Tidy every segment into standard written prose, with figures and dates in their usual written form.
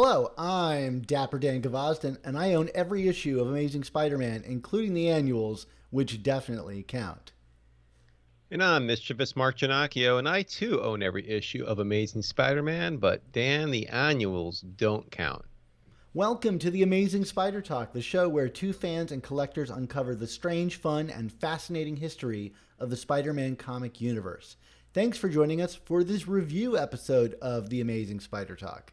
Hello, I'm Dapper Dan Gavosden, and I own every issue of Amazing Spider-Man, including the annuals, which definitely count. And I'm mischievous Mark Giannacchio, and I too own every issue of Amazing Spider-Man, but Dan, the annuals don't count. Welcome to the Amazing Spider Talk, the show where two fans and collectors uncover the strange, fun, and fascinating history of the Spider-Man comic universe. Thanks for joining us for this review episode of the Amazing Spider Talk.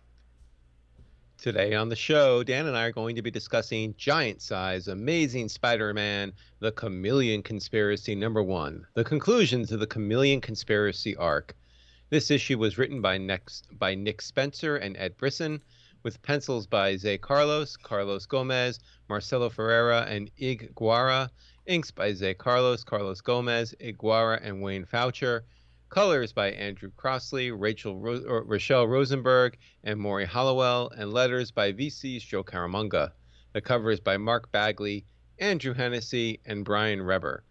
Today on the show, Dan and I are going to be discussing Giant Size Amazing Spider-Man, The Chameleon Conspiracy #1, the conclusions of the Chameleon Conspiracy arc. This issue was written by Nick Spencer and Ed Brisson, with pencils by Zé Carlos, Carlos Gomez, Marcelo Ferreira, and Ig Guara, inks by Zé Carlos, Carlos Gomez, Ig Guara, and Wayne Faucher, colors by Andrew Crossley, Rachelle Rosenberg, and Morry Hollowell, and letters by VC's Joe Caramagna. The cover is by Mark Bagley, Andrew Hennessy, and Brian Reber.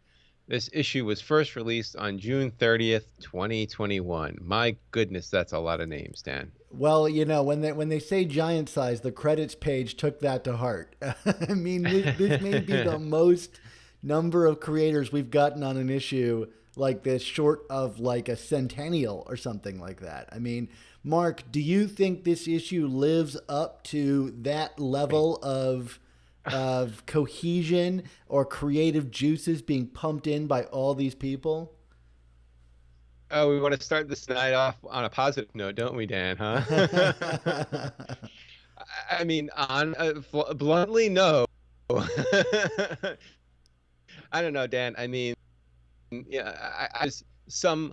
This issue was first released on June 30th, 2021. My goodness, that's a lot of names, Dan. Well, you know, when they say giant size, the credits page took that to heart. I mean, this may be the most number of creators we've gotten on an issue like this, short of like a centennial or something like that. I mean, Mark, do you think this issue lives up to that level of cohesion or creative juices being pumped in by all these people? Oh, we want to start this night off on a positive note, don't we, Dan? Huh? I mean, bluntly, no. I don't know, Dan. I mean, yeah, there's some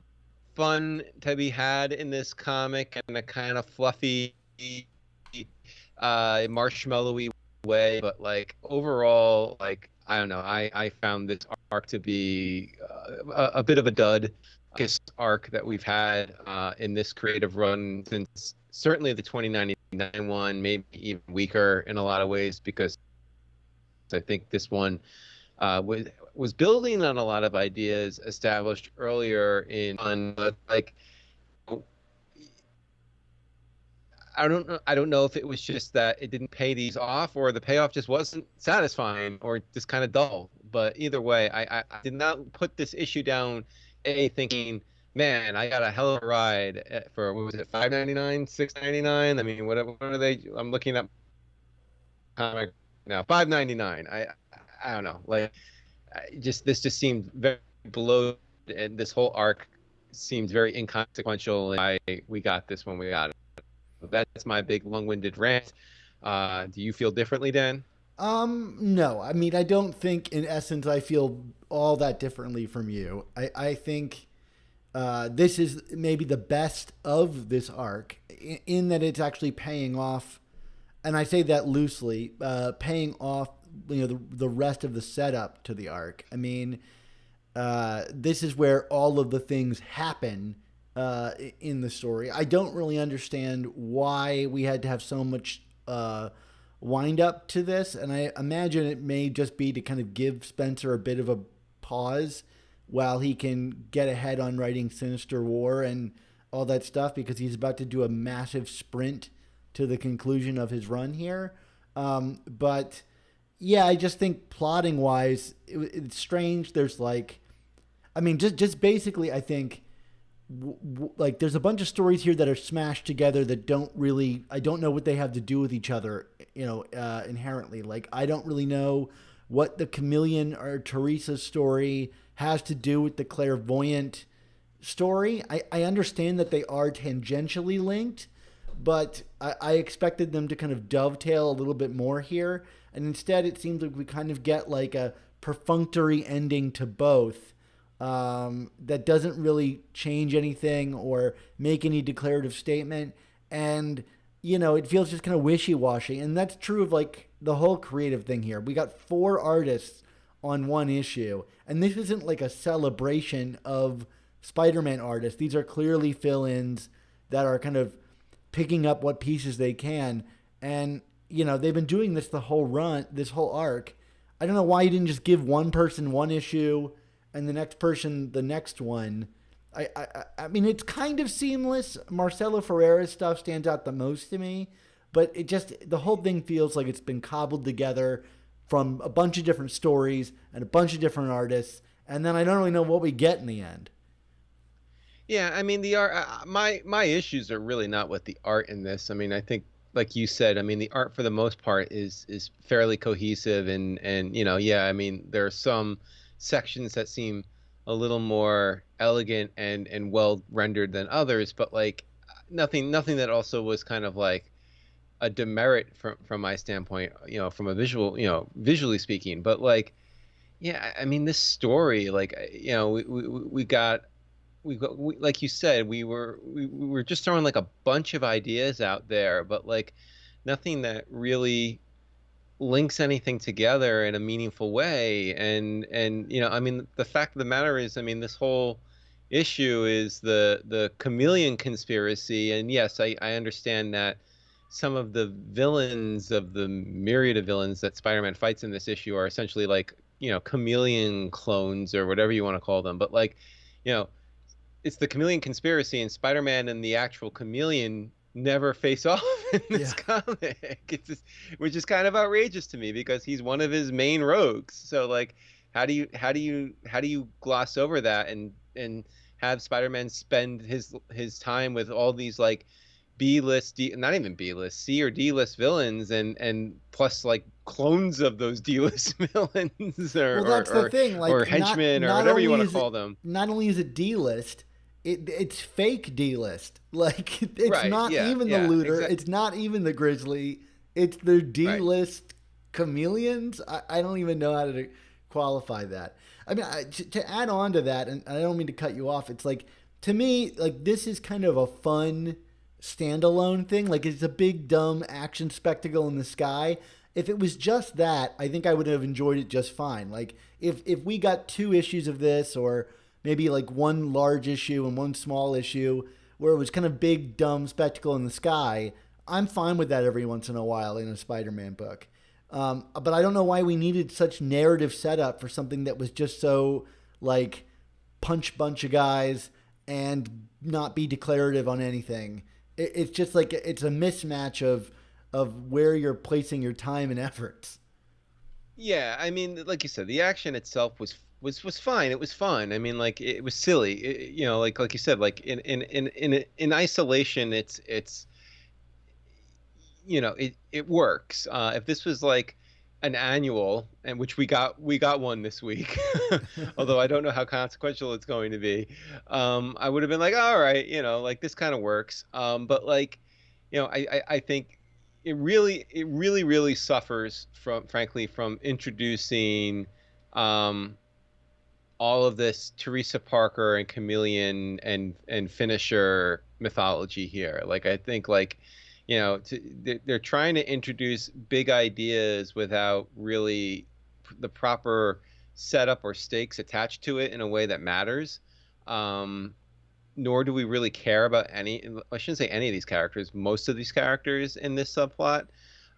fun to be had in this comic in a kind of fluffy, marshmallowy way, but like overall, like I don't know, I found this arc to be a bit of a dud. Arc that we've had in this creative run since certainly the 2099 one, maybe even weaker in a lot of ways, because I think this one was building on a lot of ideas established earlier in but like I don't know if it was just that it didn't pay these off, or the payoff just wasn't satisfying, or just kind of dull. But either way, I did not put this issue down thinking, man, I got a hell of a ride for, what was it, $5.99, $6.99? I mean, what are they? I'm looking up comic now, $5.99. I don't know, like, this just seemed very below, and this whole arc seemed very inconsequential. And we got this when we got it. That's my big long-winded rant. Do you feel differently, Dan? No. I mean, I don't think in essence I feel all that differently from you. I think this is maybe the best of this arc in that it's actually paying off, and I say that loosely, paying off, you know, the rest of the setup to the arc. I mean, this is where all of the things happen in the story. I don't really understand why we had to have so much wind up to this, and I imagine it may just be to kind of give Spencer a bit of a pause while he can get ahead on writing Sinister War and all that stuff, because he's about to do a massive sprint to the conclusion of his run here. But yeah, I just think plotting wise, it's strange. There's like, I mean, just basically, I think like there's a bunch of stories here that are smashed together that don't really, I don't know what they have to do with each other, you know, inherently. Like, I don't really know what the Chameleon or Teresa's story has to do with the clairvoyant story. I understand that they are tangentially linked, but I expected them to kind of dovetail a little bit more here. And instead, it seems like we kind of get like a perfunctory ending to both. That doesn't really change anything or make any declarative statement. And, you know, it feels just kind of wishy-washy. And that's true of like the whole creative thing here. We got 4 artists on one issue. And this isn't like a celebration of Spider-Man artists. These are clearly fill-ins that are kind of picking up what pieces they can. And, you know, they've been doing this the whole run, this whole arc. I don't know why you didn't just give one person one issue and the next person the next one. I mean, it's kind of seamless. Marcelo Ferreira's stuff stands out the most to me. but the whole thing feels like it's been cobbled together from a bunch of different stories and a bunch of different artists, and then I don't really know what we get in the end. Yeah, I mean the art. My issues are really not with the art in this. I mean, I think, like you said, I mean the art for the most part is fairly cohesive, and yeah, I mean there are some sections that seem a little more elegant and well rendered than others, but like nothing that also was kind of like a demerit from my standpoint, from a visual, visually speaking. But like, yeah, I mean this story, like, like you said, we were just throwing like a bunch of ideas out there, but like nothing that really links anything together in a meaningful way. And I mean, the fact of the matter is, I mean, this whole issue is the chameleon conspiracy. And yes, I understand that some of the villains of the myriad of villains that Spider-Man fights in this issue are essentially like, chameleon clones or whatever you want to call them. But like, you know, it's the Chameleon Conspiracy, and Spider-Man and the actual Chameleon never face off in this Yeah. comic. It's just, which is kind of outrageous to me because he's one of his main rogues. So like, how do you gloss over that and have Spider-Man spend his time with all these like B-list, not even B-list, C or D-list villains, and plus like clones of those D-list villains Well, that's the thing. or Like, henchmen or whatever you want to call them. not only is it D list, it's fake D list. Like, it's Right. not Yeah. even the Yeah. looter. Exactly. It's not even the grizzly. It's the D Right. list chameleons. I don't even know how to qualify that. I mean, to add on to that, and I don't mean to cut you off. It's like, to me, like, this is kind of a fun standalone thing. Like, it's a big dumb action spectacle in the sky. If it was just that, I think I would have enjoyed it just fine. Like, if we got 2 issues of this, or maybe like one large issue and one small issue where it was kind of big dumb spectacle in the sky, I'm fine with that every once in a while in a Spider-Man book. But I don't know why we needed such narrative setup for something that was just so like punch bunch of guys and not be declarative on anything. It's just like it's a mismatch of where you're placing your time and efforts. Yeah. I mean, like you said, the action itself was fine. It was fun. I mean, like it was silly. Like you said, like in isolation, it's it works. If this was like an annual, and which we got one this week, although I don't know how consequential it's going to be, I would have been like, all right, like this kind of works. But like, I think it really suffers from, frankly, from introducing all of this Teresa Parker and Chameleon and Finisher mythology here. Like I think like they're trying to introduce big ideas without really the proper setup or stakes attached to it in a way that matters. Nor do we really care about I shouldn't say any of these characters, most of these characters in this subplot.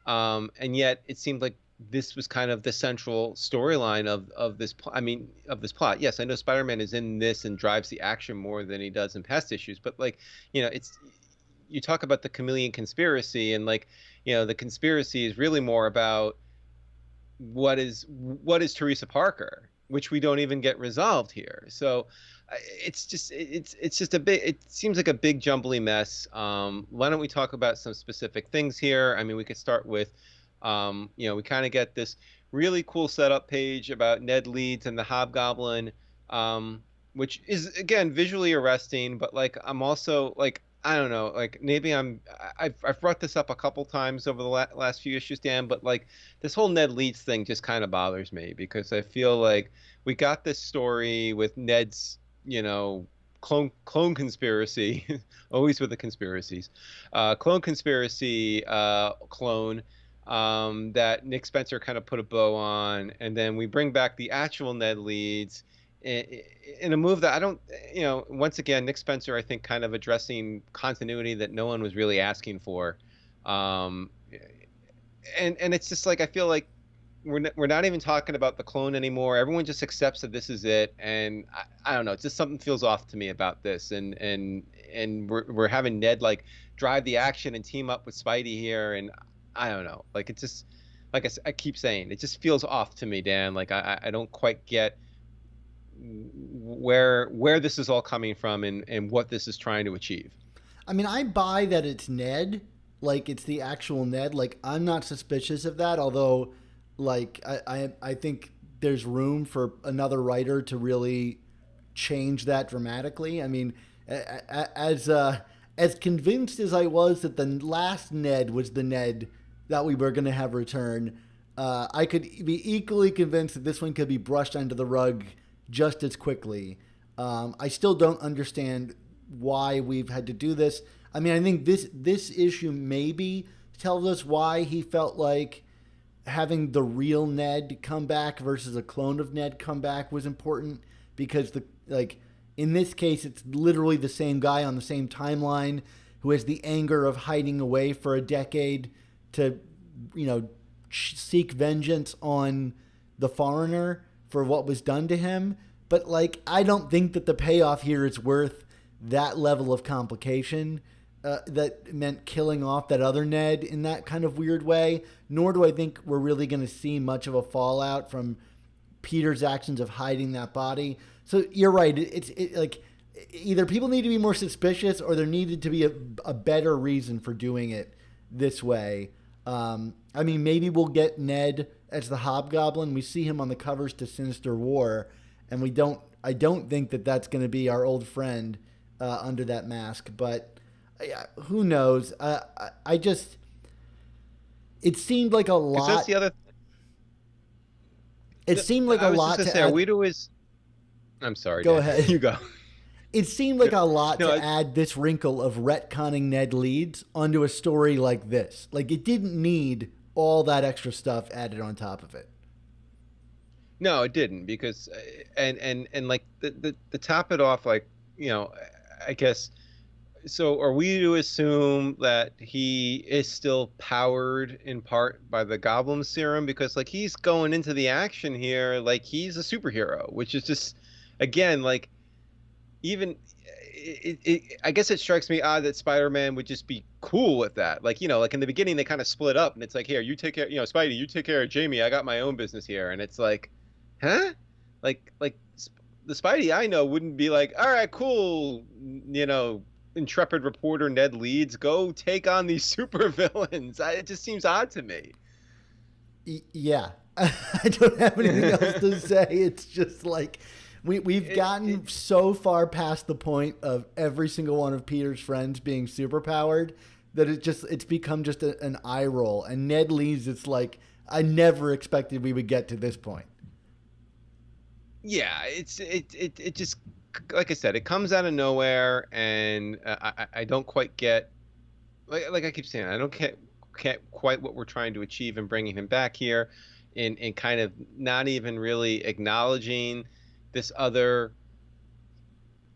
And yet it seemed like this was kind of the central storyline of this I mean, of this plot. Yes, I know Spider-Man is in this and drives the action more than he does in past issues, but like, it's, you talk about the Chameleon Conspiracy, and like, the conspiracy is really more about what is Teresa Parker, which we don't even get resolved here. So it's just a big, it seems like a big jumbly mess. Why don't we talk about some specific things here? I mean, we could start with we kind of get this really cool setup page about Ned Leeds and the Hobgoblin, which is again visually arresting, but like I'm also like, I don't know, like maybe I've brought this up a couple times over the last few issues, Dan, but like this whole Ned Leeds thing just kind of bothers me because I feel like we got this story with Ned's, clone conspiracy, always with the conspiracies, clone conspiracy, clone, that Nick Spencer kind of put a bow on, and then we bring back the actual Ned Leeds in a move that I don't, once again, Nick Spencer, I think, kind of addressing continuity that no one was really asking for. And it's just like, I feel like we're not even talking about the clone anymore. Everyone just accepts that this is it, and I don't know. It's just something feels off to me about this, and we're having Ned like drive the action and team up with Spidey here, and I don't know. Like it's just like I keep saying, it just feels off to me, Dan. Like I don't quite get where this is all coming from and what this is trying to achieve. I mean, I buy that it's Ned, like it's the actual Ned. Like I'm not suspicious of that, although, like I think there's room for another writer to really change that dramatically. I mean, as convinced as I was that the last Ned was the Ned that we were going to have return, I could be equally convinced that this one could be brushed under the rug just as quickly. I still don't understand why we've had to do this. I mean, I think this issue maybe tells us why he felt like having the real Ned come back versus a clone of Ned come back was important, because in this case it's literally the same guy on the same timeline who has the anger of hiding away for a decade to seek vengeance on the foreigner for what was done to him. But like, I don't think that the payoff here is worth that level of complication. That meant killing off that other Ned in that kind of weird way. Nor do I think we're really going to see much of a fallout from Peter's actions of hiding that body. So you're right. It's like either people need to be more suspicious, or there needed to be a better reason for doing it this way. I mean, maybe we'll get Ned as the Hobgoblin. We see him on the covers to Sinister War, and I don't think that that's going to be our old friend under that mask. But who knows? I just, it seemed like a lot. That's the other. It seemed like a lot to add. I'm sorry. Go Dan. ahead. You go. It seemed like a lot to add this wrinkle of retconning Ned Leeds onto a story like this. Like, it didn't need all that extra stuff added on top of it. No, it didn't, because and like the top it off, like, I guess. So are we to assume that he is still powered in part by the Goblin serum? Because like he's going into the action here like he's a superhero, which is just, again, like, even I guess it strikes me odd that Spider-Man would just be cool with that. Like, like in the beginning they kind of split up, and it's like, here, you take care, Spidey, you take care of Jamie. I got my own business here, and it's like, huh? Like the Spidey I know wouldn't be like, all right, cool, intrepid reporter Ned Leeds, go take on these supervillains. It just seems odd to me. Yeah, I don't have anything else to say. It's just like we've gotten so far past the point of every single one of Peter's friends being superpowered that it's become just an eye roll. And Ned Leeds, it's like, I never expected we would get to this point. Yeah, it just, like I said, it comes out of nowhere, and I don't quite get, like I keep saying, I don't get quite what we're trying to achieve in bringing him back here, and kind of not even really acknowledging this other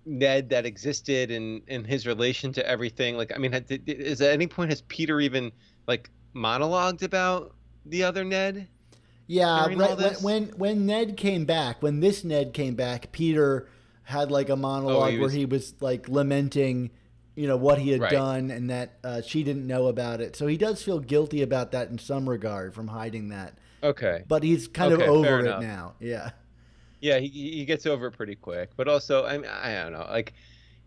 Ned that existed and his relation to everything. Like, I mean, is at any point has Peter even like monologued about the other Ned? Yeah, right. When Ned came back, when this Ned came back, Peter had like a monologue where he was like lamenting, what he had done, and that she didn't know about it. So he does feel guilty about that in some regard from hiding that. Okay. But he's kind of over it now. Yeah. Yeah, he gets over it pretty quick. But also, I mean, I don't know, like,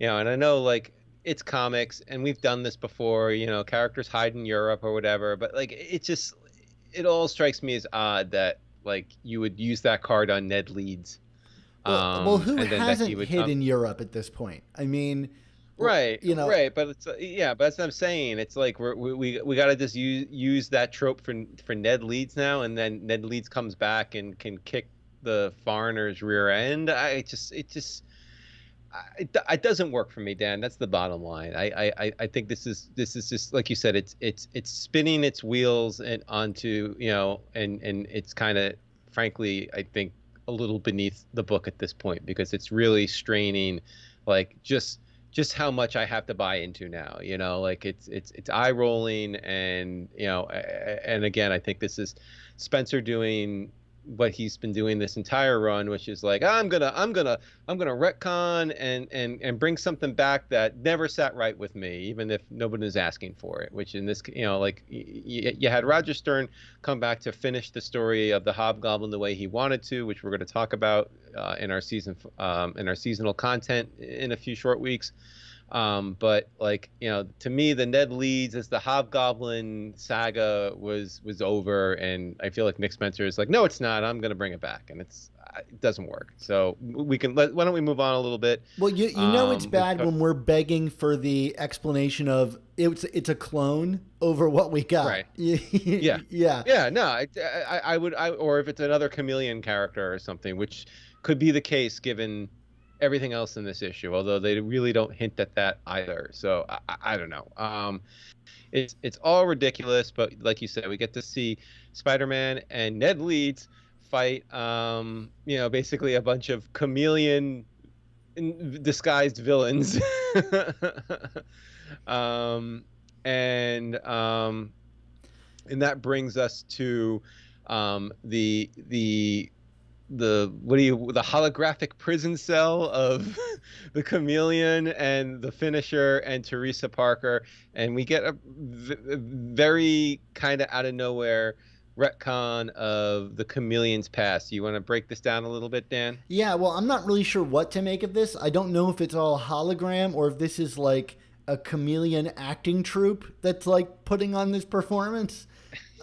and I know like it's comics and we've done this before, characters hide in Europe or whatever, but like it all strikes me as odd that like you would use that card on Ned Leeds. Well, who hasn't hid in Europe at this point? I mean, right, right, but it's but that's what I'm saying. It's like we got to just use that trope for Ned Leeds now, and then Ned Leeds comes back and can kick the foreigner's rear end. It doesn't work for me, Dan. That's the bottom line. I think this is just like you said. It's spinning its wheels and onto and it's kind of, frankly, I think a little beneath the book at this point, because it's really straining like just just how much I have to buy into now. Like it's eye rolling, and and again, I think this is Spencer doing what he's been doing this entire run, which is like, I'm gonna retcon and bring something back that never sat right with me, even if nobody is asking for it. Which in this, like you had Roger Stern come back to finish the story of the Hobgoblin the way he wanted to, which we're going to talk about in our seasonal content in a few short weeks. But like, to me, the Ned Leeds as the Hobgoblin saga was over, and I feel like Nick Spencer is like, no, it's not. I'm going to bring it back, and it doesn't work. So why don't we move on a little bit? Well, it's bad when we're begging for the explanation of it's a clone over what we got. Right. Yeah. Yeah. No, I would, or if it's another Chameleon character or something, which could be the case given everything else in this issue, although they really don't hint at that either. So I don't know. It's all ridiculous, but like you said, we get to see Spider-Man and Ned Leeds fight, basically a bunch of Chameleon disguised villains. And that brings us to the holographic prison cell of the Chameleon and the Finisher and Teresa Parker, and we get a very kind of out of nowhere retcon of the Chameleon's past. You want to break this down a little bit, Dan? Yeah, well, I'm not really sure what to make of this. I don't know if it's all hologram or if this is like a Chameleon acting troupe that's like putting on this performance.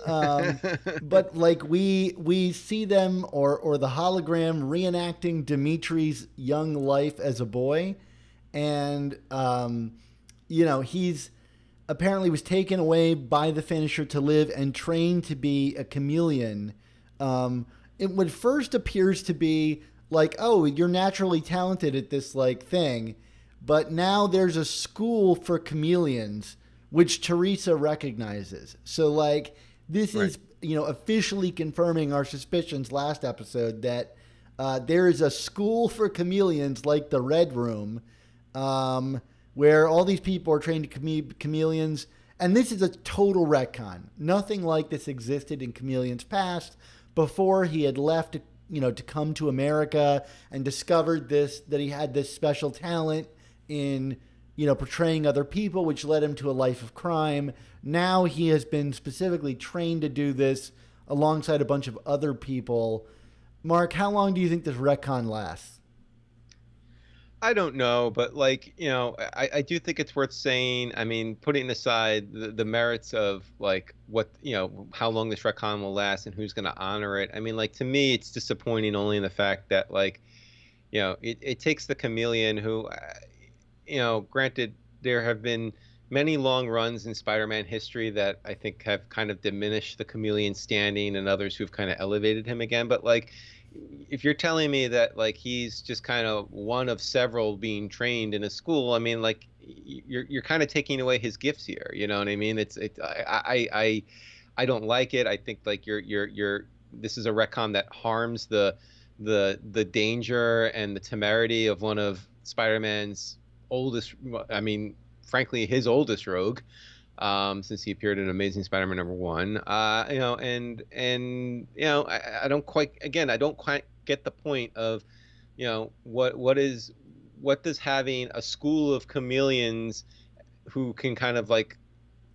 But like we see them or the hologram reenacting Dimitri's young life as a boy, and he's apparently was taken away by the Finisher to live and trained to be a chameleon. It would first appears to be like, oh, you're naturally talented at this like thing, but now there's a school for chameleons which Teresa recognizes. So like, this is, officially confirming our suspicions last episode that there is a school for chameleons like the Red Room, where all these people are trained to be chameleons. And this is a total retcon. Nothing like this existed in Chameleon's past before he had left, to come to America and discovered that he had this special talent in portraying other people, which led him to a life of crime. Now he has been specifically trained to do this alongside a bunch of other people. Mark, how long do you think this retcon lasts? I don't know, but like, I do think it's worth saying. I mean, putting aside the merits of like what, how long this retcon will last and who's going to honor it. I mean, like, to me, it's disappointing only in the fact that like, it takes the Chameleon who, granted, there have been many long runs in Spider-Man history that I think have kind of diminished the Chameleon standing, and others who've kind of elevated him again. But like, if you're telling me that like he's just kind of one of several being trained in a school, I mean, like, you're kind of taking away his gifts here. You know what I mean? I don't like it. I think like this is a retcon that harms the danger and the temerity of one of Spider-Man's oldest, I mean, frankly, his oldest rogue, since he appeared in Amazing Spider-Man #1. I don't quite get the point of, what does having a school of chameleons who can kind of like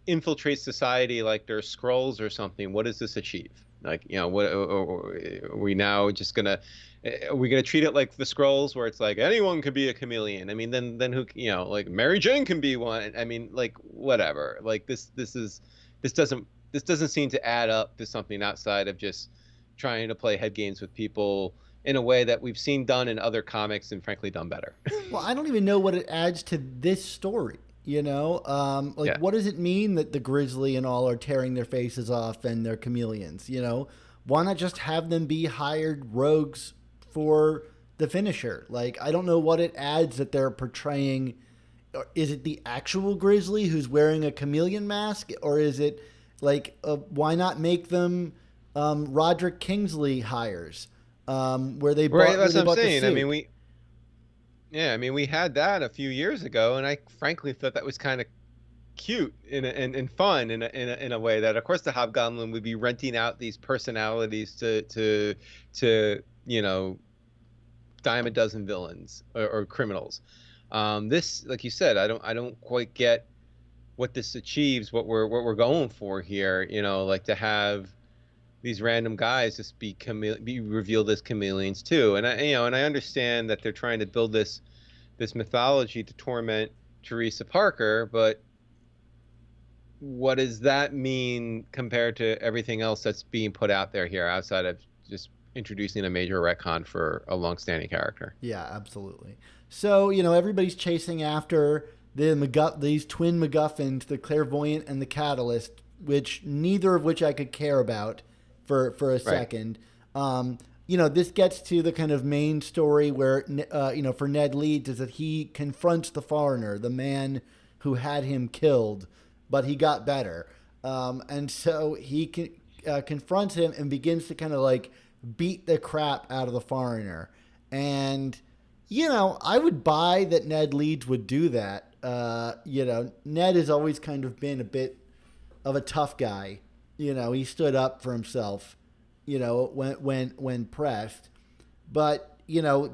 infiltrate society like they're Skrulls or something, what does this achieve? Like, what are we now just gonna? Are we gonna treat it like the Skrulls, where it's like anyone could be a chameleon? I mean, then who? Like Mary Jane can be one. I mean, like, whatever. Like this doesn't seem to add up to something outside of just trying to play head games with people in a way that we've seen done in other comics and frankly done better. Well, I don't even know what it adds to this story. What does it mean that the Grizzly and all are tearing their faces off and they're chameleons? Why not just have them be hired rogues for the Finisher? Like, I don't know what it adds that they're portraying. Is it the actual Grizzly who's wearing a chameleon mask, or is it like, why not make them Roderick Kingsley hires, where they bought, right? That's what I'm saying. The suit? I mean, Yeah, I mean, we had that a few years ago, and I frankly thought that was kind of cute and fun in a way that, of course, the Hobgoblin would be renting out these personalities to dime a dozen villains or criminals. This, like you said, I don't quite get what this achieves, what we're going for here. Like to have these random guys just be revealed as chameleons too. And I understand that they're trying to build this mythology to torment Teresa Parker, but what does that mean compared to everything else that's being put out there here outside of just introducing a major retcon for a long-standing character? Yeah, absolutely. So, everybody's chasing after these twin MacGuffins, the Clairvoyant and the Catalyst, which neither of which I could care about for a second. This gets to the kind of main story where, for Ned Leeds is that he confronts the foreigner, the man who had him killed, but he got better. And so he confronts him and begins to kind of like beat the crap out of the foreigner. And, I would buy that Ned Leeds would do that. Ned has always kind of been a bit of a tough guy. He stood up for himself, when pressed. But,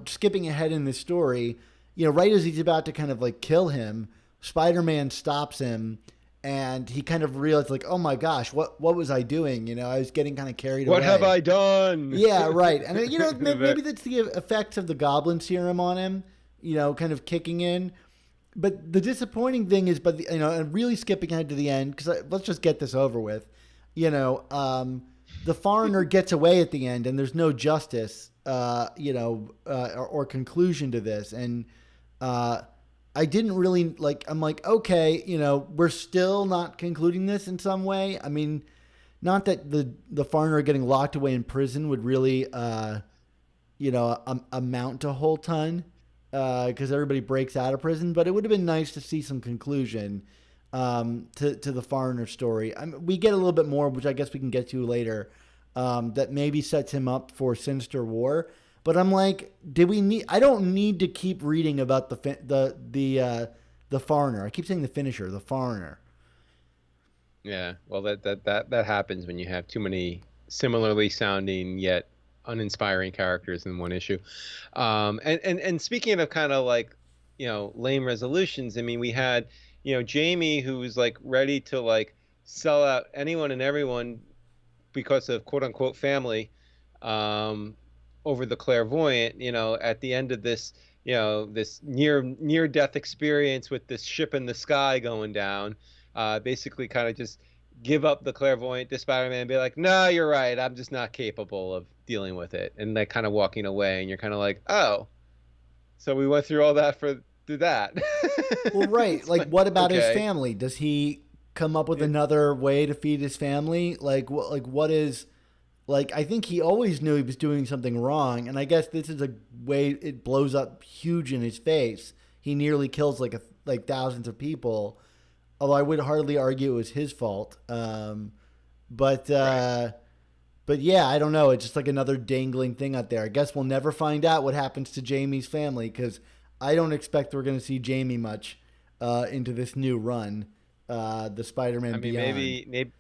skipping ahead in the story, right as he's about to kind of like kill him, Spider-Man stops him. And he kind of realized, like, oh my gosh, what was I doing? I was getting kind of carried away. What have I done? Yeah, right. And maybe that's the effects of the Goblin Serum on him, kind of kicking in. But the disappointing thing is, and really skipping ahead to the end, because let's just get this over with. The foreigner gets away at the end, and there's no justice, or conclusion to this, and I didn't really I'm like, okay, we're still not concluding this in some way. I mean, not that the foreigner getting locked away in prison would really, amount to a whole ton, because everybody breaks out of prison, but it would have been nice to see some conclusion, to the foreigner story. We get a little bit more, which I guess we can get to later, that maybe sets him up for Sinister War. But I'm like, I don't need to keep reading about the foreigner. I keep saying the finisher, the foreigner. Yeah, well, that happens when you have too many similarly sounding yet uninspiring characters in one issue. And speaking of kind of like, lame resolutions, I mean, we had, Jamie, who was like ready to like sell out anyone and everyone because of quote unquote family, over the Clairvoyant, at the end of this, this near death experience with this ship in the sky going down, basically kind of just give up the Clairvoyant to Spider-Man and be like, no, you're right, I'm just not capable of dealing with it, and like kind of walking away, and you're kind of like, oh, so we went through all that for that. Well, right. Like, what about his family? Does he come up with another way to feed his family? What is... Like, I think he always knew he was doing something wrong, and I guess this is a way it blows up huge in his face. He nearly kills like thousands of people, although I would hardly argue it was his fault. But yeah, I don't know. It's just like another dangling thing out there. I guess we'll never find out what happens to Jamie's family, because I don't expect we're going to see Jamie much into this new run, the Spider-Man Beyond.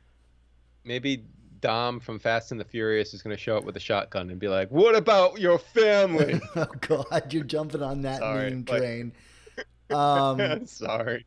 Maybe Dom from Fast and the Furious is going to show up with a shotgun and be like, what about your family? Oh, God, you're jumping on that meme train. Sorry.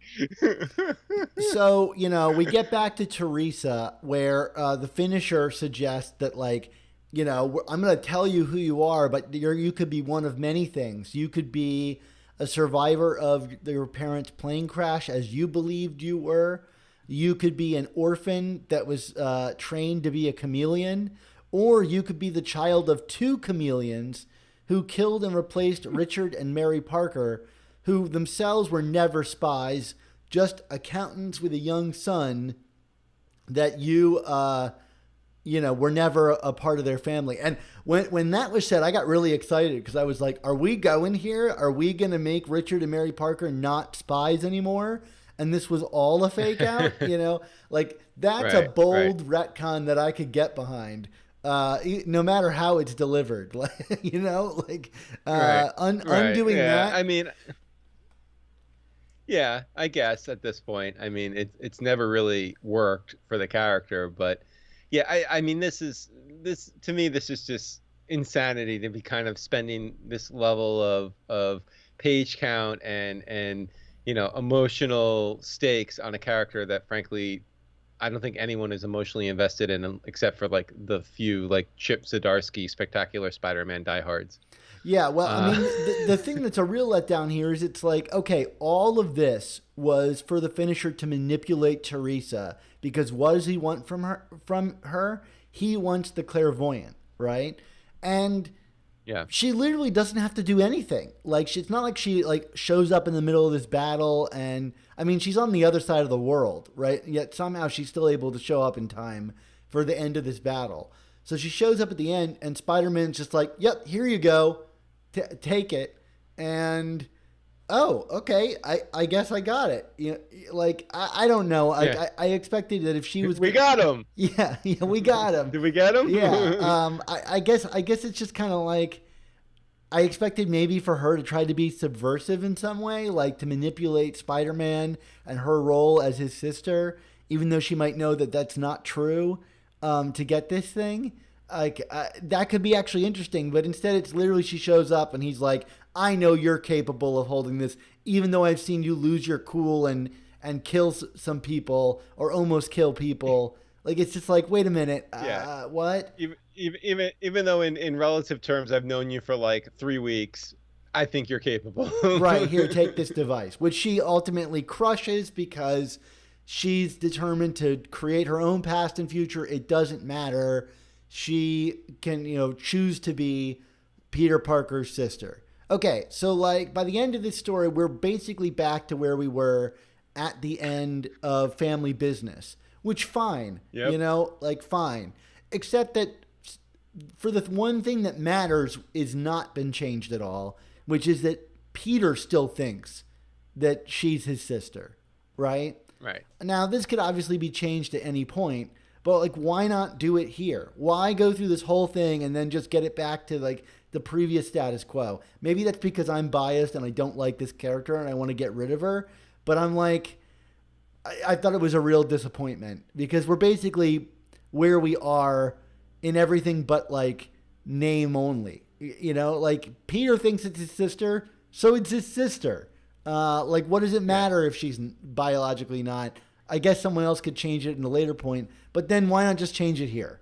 So, we get back to Teresa, where the finisher suggests that, like, I'm going to tell you who you are, but you could be one of many things. You could be a survivor of your parents' plane crash, as you believed you were. You could be an orphan that was trained to be a chameleon, or you could be the child of two chameleons who killed and replaced Richard and Mary Parker, who themselves were never spies, just accountants with a young son that you were never a part of their family. And when that was said, I got really excited, because I was like, are we going here? Are we going to make Richard and Mary Parker not spies anymore? And this was all a fake out, like that's a bold retcon that I could get behind. no matter how it's delivered. Like Right. Right. undoing Yeah. that. I mean, yeah, I guess at this point, I mean, it's never really worked for the character, but yeah, I mean, this to me, this is just insanity to be kind of spending this level of page count and emotional stakes on a character that frankly I don't think anyone is emotionally invested in except for like the few like Chip Zdarsky spectacular Spider-Man diehards. Yeah, well, I Uh, mean, the thing that's a real letdown here is it's like, okay, all of this was for the finisher to manipulate Teresa because what does he want from her? From her, he wants the clairvoyant, right? And yeah. she literally doesn't have to do anything. Like, it's not like she like shows up in the middle of this battle, and I mean, she's on the other side of the world, right? Yet somehow she's still able to show up in time for the end of this battle. So she shows up at the end, and Spider-Man's just like, "Yep, here you go." Take it, and oh, okay, I guess I got it. Like I don't know. Yeah. I expected that if she was, We got him. yeah, yeah, we got him. Did we get him? Yeah. I guess it's just kind of like I expected maybe for her to try to be subversive in some way, like to manipulate Spider-Man and her role as his sister, even though she might know that that's not true, to get this thing. Like that could be actually interesting, but instead it's literally she shows up and he's like, "I know you're capable of holding this, even though I've seen you lose your cool and kill some people or almost kill people." Like it's just like, wait a minute, Yeah. what? Even though in relative terms I've known you for like 3 weeks, I think you're capable. Right, here, take this device, which she ultimately crushes because she's determined to create her own past and future. It doesn't matter. She can, choose to be Peter Parker's sister. Okay, so like by the end of this story, we're basically back to where we were at the end of Family Business, which fine, Yep. like fine, except that for the one thing that matters is not been changed at all, which is that Peter still thinks that she's his sister, right? Right. Now, this could obviously be changed at any point, but like, why not do it here? Why go through this whole thing and then just get it back to like the previous status quo? Maybe that's because I'm biased and I don't like this character and I want to get rid of her. But I'm like, I thought it was a real disappointment because we're basically where we are in everything but like name only. Like Peter thinks it's his sister, so it's his sister. Like, what does it matter if she's biologically not? I guess someone else could change it in a later point, but then why not just change it here?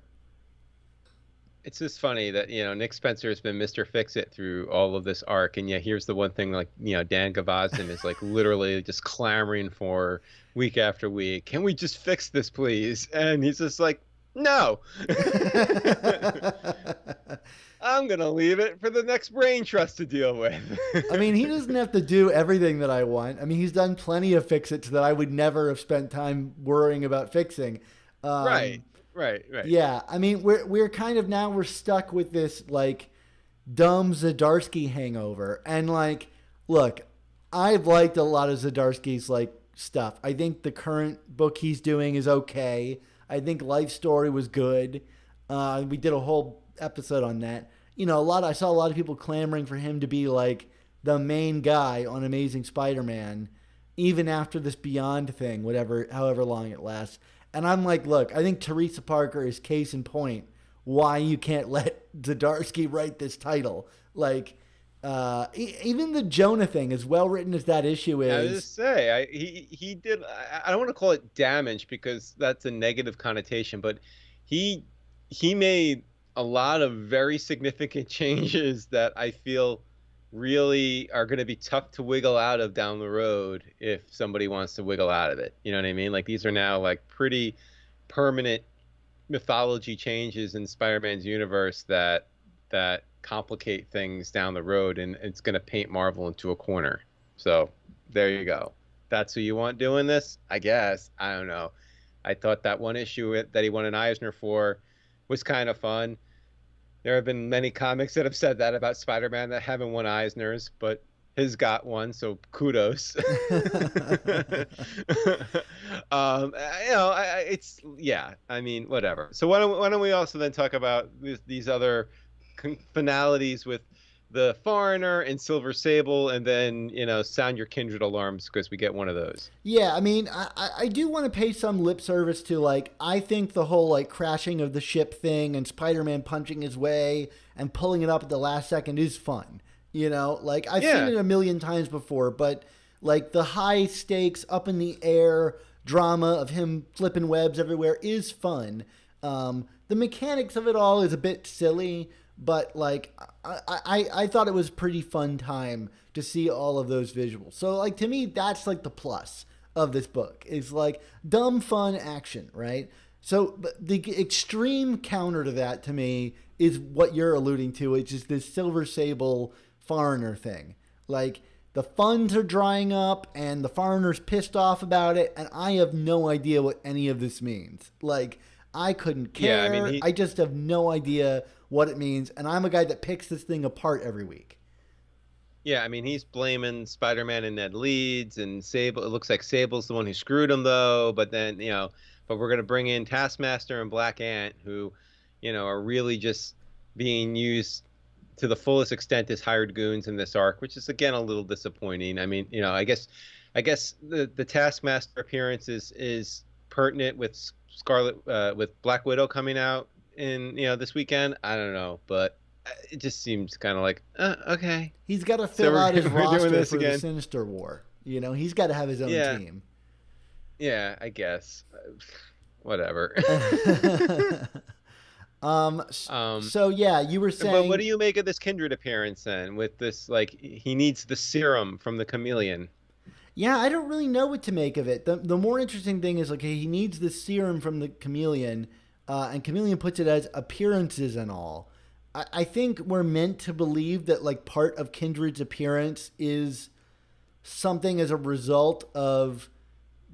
It's just funny that Nick Spencer has been Mr. Fix-It through all of this arc, and yeah, here's the one thing like Dan Gavasdan is like literally just clamoring for week after week. Can we just fix this, please? And he's just like, no. I'm gonna leave it for the next brain trust to deal with. I mean, he doesn't have to do everything that I want. I mean, he's done plenty of fix-its that I would never have spent time worrying about fixing. Right. Yeah, I mean, we're kind of now we're stuck with this like dumb Zdarsky hangover, and like, look, I've liked a lot of Zdarsky's like stuff. I think the current book he's doing is okay. I think Life Story was good. We did a whole episode on that. I saw a lot of people clamoring for him to be like the main guy on Amazing Spider-Man, even after this Beyond thing, however long it lasts. And I'm like, look, I think Teresa Parker is case in point why you can't let Zdarsky write this title. Like, even the Jonah thing, as well written as that issue is. I was just say, he did. I don't want to call it damage because that's a negative connotation, but he made a lot of very significant changes that I feel really are going to be tough to wiggle out of down the road if somebody wants to wiggle out of it. You know what I mean? Like these are now like pretty permanent mythology changes in Spider-Man's universe that complicate things down the road, and it's going to paint Marvel into a corner. So there you go. That's who you want doing this? I guess. I don't know. I thought that one issue that he won an Eisner for was kind of fun. There have been many comics that have said that about Spider-Man that haven't won Eisners, but his got one, so kudos. It's yeah. I mean, whatever. So why don't we also then talk about these other finalities with the Foreigner and Silver Sable, and then sound your kindred alarms because we get one of those. Yeah, I mean, I do want to pay some lip service to, like, I think the whole, like, crashing of the ship thing and Spider-Man punching his way and pulling it up at the last second is fun. Like, I've seen Yeah, it a million times before, but, like, the high stakes, up in the air drama of him flipping webs everywhere is fun. The mechanics of it all is a bit silly, but, like, I thought it was pretty fun time to see all of those visuals. So, like, to me, that's, like, the plus of this book. It's, like, dumb, fun action, right? So, but the extreme counter to that, to me, is what you're alluding to, which is this Silver Sable Foreigner thing. Like, the funds are drying up, and the Foreigner's pissed off about it, and I have no idea what any of this means. Like, I couldn't yeah. I care. mean, I just have no idea what it means, and I'm a guy that picks this thing apart every week. he's blaming Spider-Man and Ned Leeds and Sable. It looks like Sable's the one who screwed him, though. But then, but we're gonna bring in Taskmaster and Black Ant, who, are really just being used to the fullest extent as hired goons in this arc, which is again a little disappointing. I mean, I guess the Taskmaster appearance is pertinent with with Black Widow coming out in this weekend. I don't know, but it just seems kind of like okay. He's got to So fill out his we're doing roster this for the again. Sinister War. He's got to have his own Yeah, team. yeah, I guess. Whatever. um, um, so yeah, you were but what saying, do you make of this Kindred appearance then? With this, like, he needs the serum from the Chameleon. yeah, I don't really know what to make of it. The more interesting thing is, like, he needs the serum from the Chameleon, and Chameleon puts it as appearances and all. I think we're meant to believe that, like, part of Kindred's appearance is something as a result of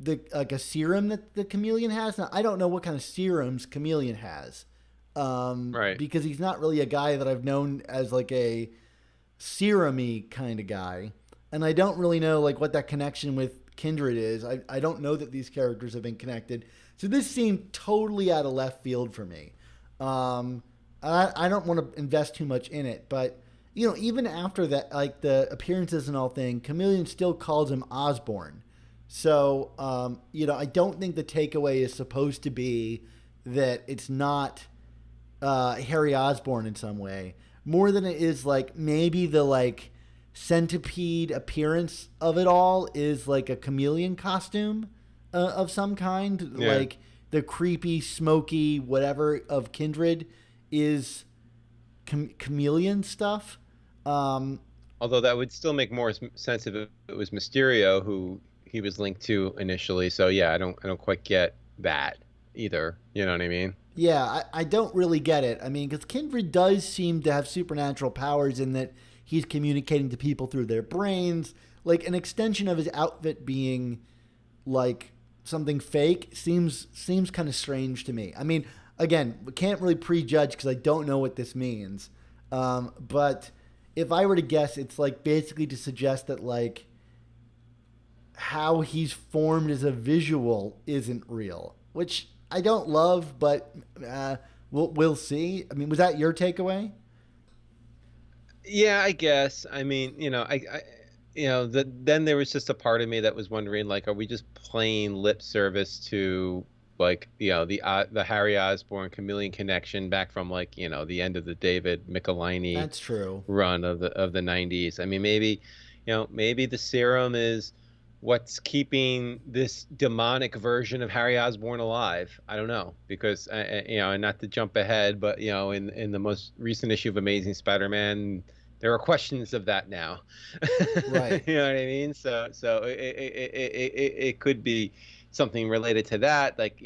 a serum that the Chameleon has. Now, I don't know what kind of serums Chameleon has, Right. because he's not really a guy that I've known as, like, a serum-y kind of guy. And I don't really know, like, what that connection with Kindred is. I don't know that these characters have been connected. So this seemed totally out of left field for me. I don't want to invest too much in it, but even after that, like, the appearances and all thing, Chameleon still calls him Osborn. So I don't think the takeaway is supposed to be that it's not Harry Osborn in some way, more than it is, like, maybe the, like, centipede appearance of it all is like a chameleon costume of some kind. Yeah. Like, the creepy, smoky whatever of Kindred is chameleon stuff. Although that would still make more sense if it was Mysterio who he was linked to initially. So yeah, I don't quite get that either. You know what I mean? Yeah, I don't really get it. I mean, because Kindred does seem to have supernatural powers in that he's communicating to people through their brains. Like, an extension of his outfit being, like, something fake seems kind of strange to me. I mean, again, we can't really prejudge because I don't know what this means. But if I were to guess, it's, like, basically to suggest that, like, how he's formed as a visual isn't real, which I don't love, but we'll see. I mean, was that your takeaway? Yeah, I guess. I mean, then there was just a part of me that was wondering, like, are we just playing lip service to, like, the Harry Osborn Chameleon connection back from, like, the end of the David Michelinie That's true. run of the 90s. I mean, maybe the serum is what's keeping this demonic version of Harry Osborn alive. I don't know, because and not to jump ahead, but in the most recent issue of Amazing Spider-Man, there are questions of that now. Right. You know what I mean? So it could be something related to that, like,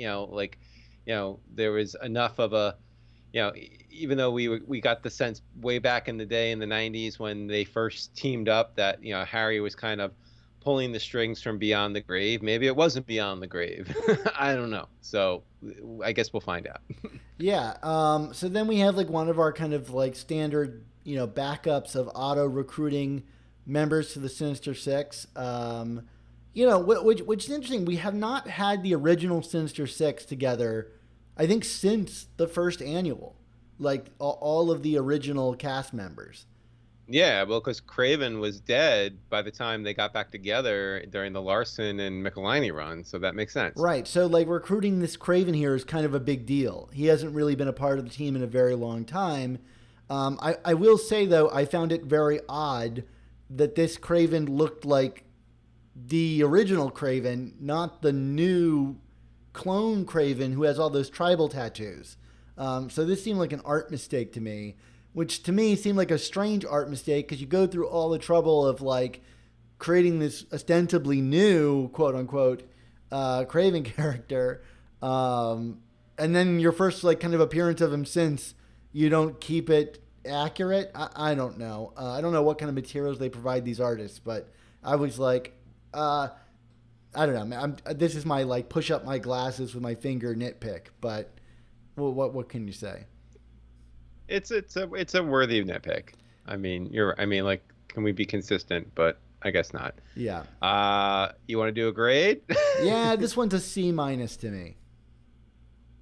there was enough of a, even though we got the sense way back in the day in the 90s when they first teamed up that Harry was kind of pulling the strings from beyond the grave. Maybe it wasn't beyond the grave. I don't know. So I guess we'll find out. Yeah. So then we have, like, one of our kind of, like, standard, backups of auto recruiting members to the Sinister Six. which is interesting. We have not had the original Sinister Six together, I think, since the first annual. Like all of the original cast members. Yeah, well, because Craven was dead by the time they got back together during the Larson and Michelini run, so that makes sense. Right. So, like, recruiting this Craven here is kind of a big deal. He hasn't really been a part of the team in a very long time. I will say, though, I found it very odd that this Craven looked like the original Craven, not the new clone Craven who has all those tribal tattoos. So this seemed like an art mistake to me, which to me seemed like a strange art mistake because you go through all the trouble of like creating this ostensibly new quote unquote Craven character, and then your first like kind of appearance of him since you don't keep it accurate. I don't know. I don't know what kind of materials they provide these artists, but I was like, I don't know. This is my like push up my glasses with my finger nitpick, but what can you say? It's a worthy nitpick. I mean, like, can we be consistent? But I guess not. Yeah. You want to do a grade? Yeah, this one's a C- to me.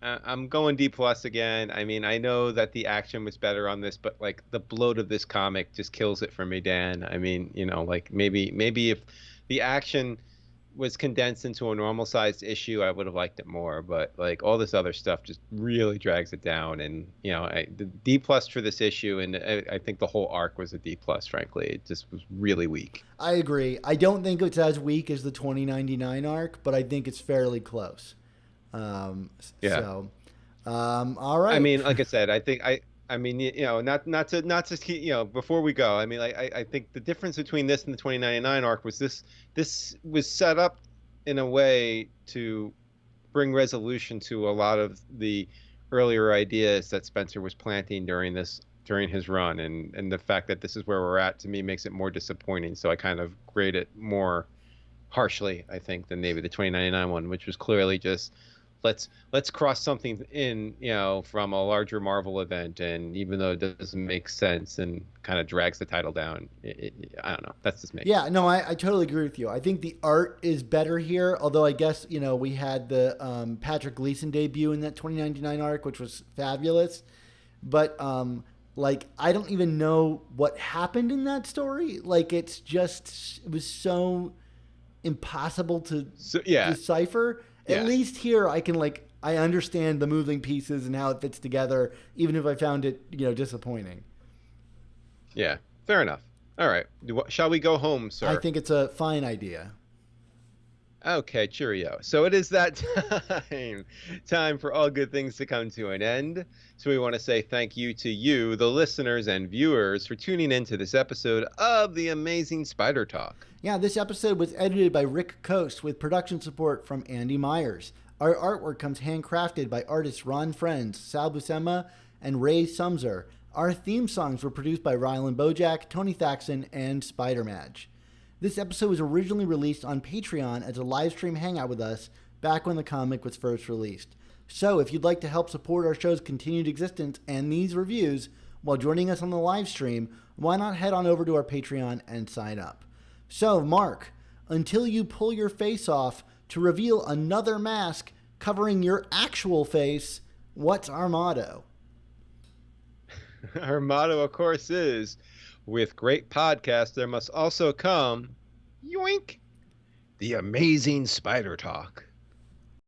I'm going D+ again. I mean, I know that the action was better on this, but like the bloat of this comic just kills it for me, Dan. I mean, like maybe if the action was condensed into a normal sized issue, I would have liked it more, but like all this other stuff just really drags it down. And the D+ for this issue, and I think the whole arc was a D+, frankly. It just was really weak. I agree. I don't think it's as weak as the 2099 arc, but I think it's fairly close. Yeah. So all right. I mean, like I said, I think not to keep, before we go, I mean, I think the difference between this and the 2099 arc was this was set up in a way to bring resolution to a lot of the earlier ideas that Spencer was planting during his run, and the fact that this is where we're at, to me, makes it more disappointing. So I kind of grade it more harshly, I think, than maybe the 2099 one, which was clearly just let's cross something in, from a larger Marvel event, and even though it doesn't make sense and kind of drags the title down, I don't know. That's just me. Yeah, no, I totally agree with you. I think the art is better here, although I guess, we had the Patrick Gleason debut in that 2099 arc, which was fabulous. But, I don't even know what happened in that story. Like, it was so impossible to decipher. At least here I can I understand the moving pieces and how it fits together, even if I found it, disappointing. Yeah, fair enough. All right. Shall we go home, sir? I think it's a fine idea. Okay, cheerio. So it is that time for all good things to come to an end. So we want to say thank you to you, the listeners and viewers, for tuning in to this episode of The Amazing Spider Talk. Yeah, this episode was edited by Rick Coast with production support from Andy Myers. Our artwork comes handcrafted by artists Ron Friends, Sal Buscema, and Ray Sumser. Our theme songs were produced by Rylan Bojack, Tony Thaxton, and Spider-Madge. This episode was originally released on Patreon as a live stream hangout with us back when the comic was first released. So if you'd like to help support our show's continued existence and these reviews while joining us on the live stream, why not head on over to our Patreon and sign up? So, Mark, until you pull your face off to reveal another mask covering your actual face, what's our motto? Our motto, of course, is, with great podcasts, there must also come, yoink, the Amazing Spider Talk.